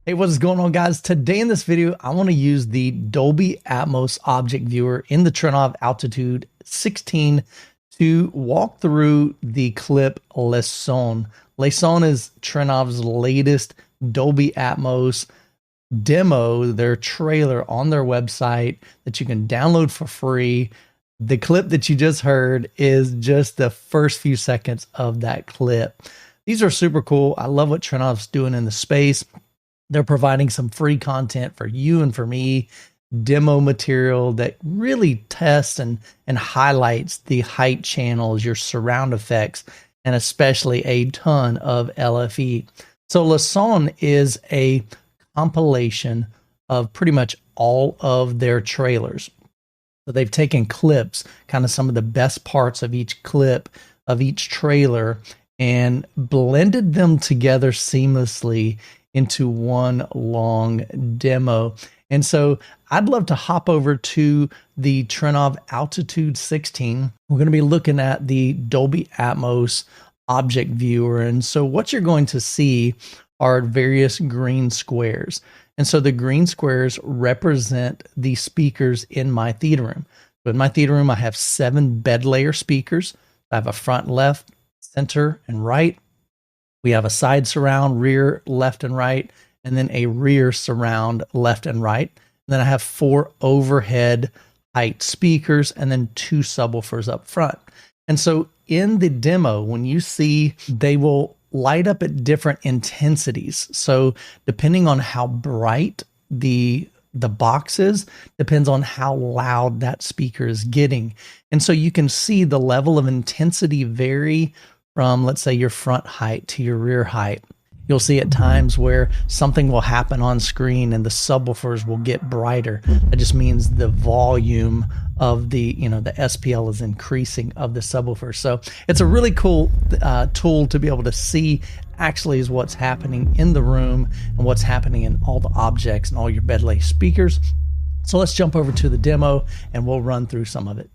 Hey, what is going on, guys? Today in this video, I want to use the Dolby Atmos object viewer in the Trinnov Altitude 16 to walk through the clip Les Sons. Les Sons is Trinnov's latest Dolby Atmos demo, their trailer on their website that you can download for free. The clip that you just heard is just the first few seconds of that clip. These are super cool. I love what Trinnov's doing in the space. They're providing some free content for you and for me, demo material that really tests and highlights the height channels, your surround effects, and especially a ton of LFE. So Les Sons is a compilation of pretty much all of their trailers. So they've taken clips, kind of some of the best parts of each clip of each trailer, and blended them together seamlessly into one long demo. And so I'd love to hop over to the Trinnov Altitude 16. We're going to be looking at the Dolby Atmos object viewer. And so what you're going to see are various green squares. And so the green squares represent the speakers in my theater room. So in my theater room, I have 7 bed layer speakers. I have a front, left, center, and right. We have a side surround, rear, left, and right, and then a rear surround, left and right. And then I have 4 overhead height speakers and then 2 subwoofers up front. And so in the demo, when you see, they will light up at different intensities. So depending on how bright the box is, depends on how loud that speaker is getting. And so you can see the level of intensity vary from, let's say, your front height to your rear height. You'll see at times where something will happen on screen and the subwoofers will get brighter. That just means the volume of the SPL is increasing of the subwoofer. So it's a really cool tool to be able to see actually is what's happening in the room and what's happening in all the objects and all your bed lay speakers. So let's jump over to the demo and we'll run through some of it.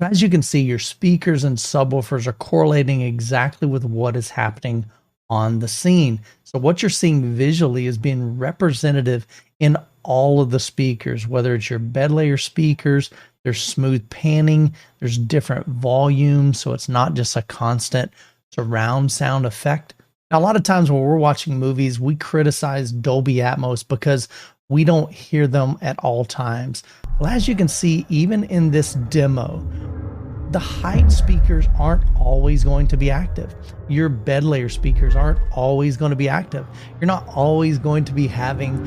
As you can see, your speakers and subwoofers are correlating exactly with what is happening on the scene. So what you're seeing visually is being representative in all of the speakers, whether it's your bed layer speakers, there's smooth panning, there's different volumes, so it's not just a constant surround sound effect. Now, a lot of times when we're watching movies, we criticize Dolby Atmos because we don't hear them at all times. Well, as you can see, even in this demo, the height speakers aren't always going to be active. Your bed layer speakers aren't always going to be active. You're not always going to be having,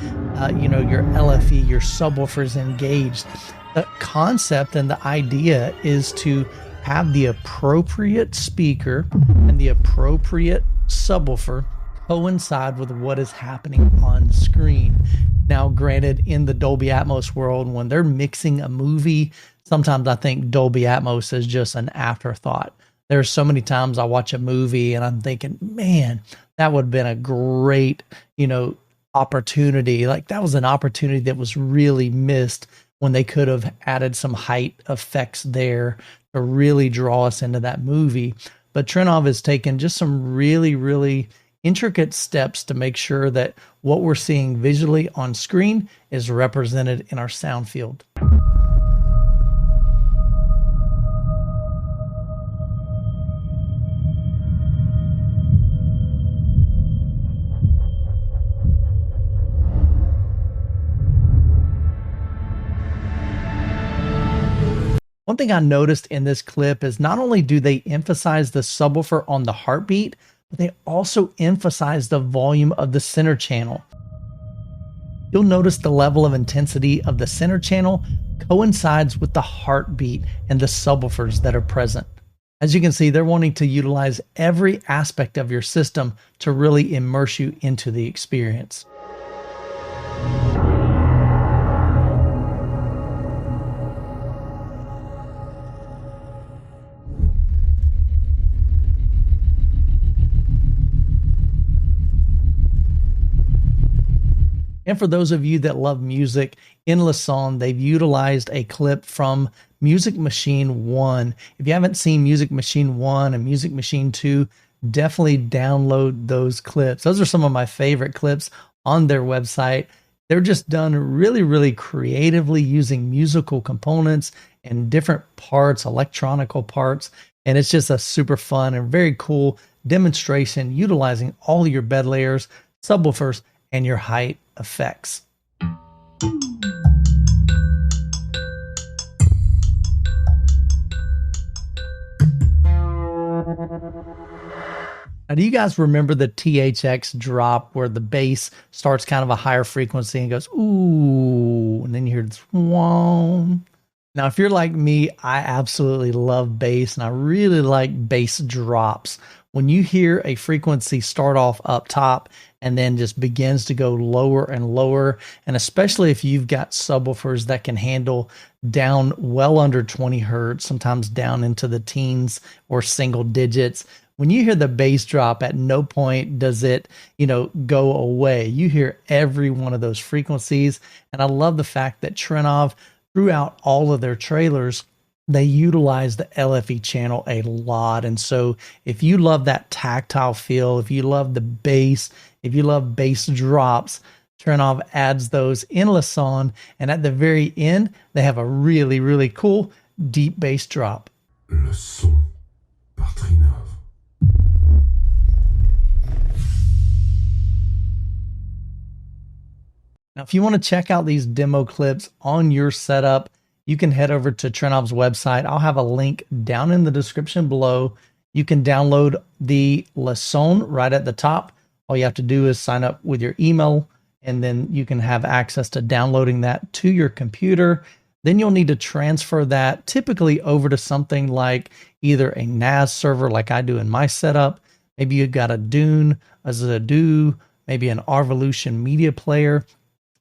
your LFE, your subwoofers engaged. The concept and the idea is to have the appropriate speaker and the appropriate subwoofer coincide with what is happening on screen. Now, granted, in the Dolby Atmos world, when they're mixing a movie, sometimes I think Dolby Atmos is just an afterthought. There are so many times I watch a movie and I'm thinking, man, that would have been a great, opportunity. Like that was an opportunity that was really missed when they could have added some height effects there to really draw us into that movie. But Trinnov has taken just some really, really intricate steps to make sure that what we're seeing visually on screen is represented in our sound field. One thing I noticed in this clip is not only do they emphasize the subwoofer on the heartbeat, but they also emphasize the volume of the center channel. You'll notice the level of intensity of the center channel coincides with the heartbeat and the subwoofers that are present. As you can see, they're wanting to utilize every aspect of your system to really immerse you into the experience. And for those of you that love music, in Leçon, they've utilized a clip from Music Machine 1. If you haven't seen Music Machine 1 and Music Machine 2, definitely download those clips. Those are some of my favorite clips on their website. They're just done really, really creatively using musical components and different parts, electronical parts. And it's just a super fun and very cool demonstration utilizing all your bed layers, subwoofers, and your height effects. Now, do you guys remember the THX drop where the bass starts kind of a higher frequency and goes, ooh, and then you hear this, whoa. Now, if you're like me, I absolutely love bass, and I really like bass drops. When you hear a frequency start off up top and then just begins to go lower and lower, and especially if you've got subwoofers that can handle down well under 20 hertz, sometimes down into the teens or single digits, when you hear the bass drop, at no point does it, go away. You hear every one of those frequencies. And I love the fact that Trinnov, throughout all of their trailers, they utilize the LFE channel a lot. And so if you love that tactile feel, if you love the bass, if you love bass drops, Trinnov adds those in Leçon. And at the very end, they have a really, really cool deep bass drop. Le son par Trinnov. Now, if you want to check out these demo clips on your setup, you can head over to Trinnov's website. I'll have a link down in the description below. You can download the Leçon right at the top. All you have to do is sign up with your email, and then you can have access to downloading that to your computer. Then you'll need to transfer that typically over to something like either a NAS server like I do in my setup. Maybe you've got a Dune, a Zadoo, maybe an Arvolution media player.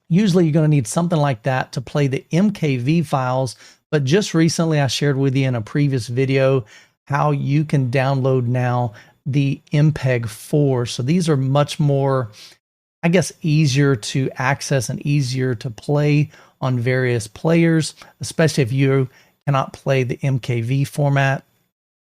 Usually you're going to need something like that to play the MKV files. But just recently I shared with you in a previous video how you can download now the MPEG-4. So these are much more, I guess, easier to access and easier to play on various players, especially if you cannot play the MKV format.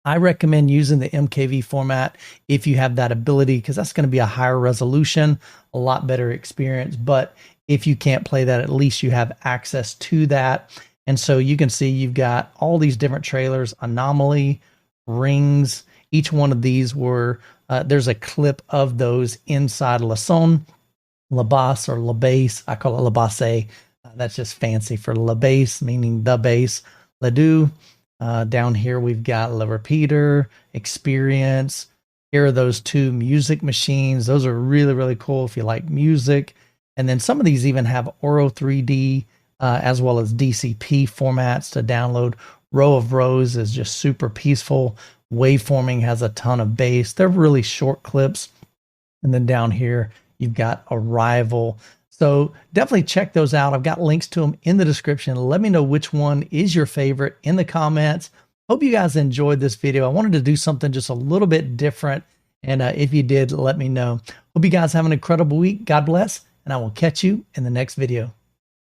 I recommend using the MKV format if you have that ability, because that's going to be a higher resolution, a lot better experience. But if you can't play that, at least you have access to that. And so you can see you've got all these different trailers, Anomaly, Rings. Each one of these were, there's a clip of those inside Leçon, La Basse or La Basse. I call it La Basse. That's just fancy for La Basse, meaning the bass. Ledoux. Down here we've got Le Repeater, Experience. Here are those two music machines. Those are really, really cool if you like music. And then some of these even have Oro 3D as well as DCP formats to download. Row of Rows is just super peaceful. Waveforming has a ton of bass. They're really short clips. And then down here, you've got Arrival. So definitely check those out. I've got links to them in the description. Let me know which one is your favorite in the comments. Hope you guys enjoyed this video. I wanted to do something just a little bit different. And if you did, let me know. Hope you guys have an incredible week. God bless. And I will catch you in the next video.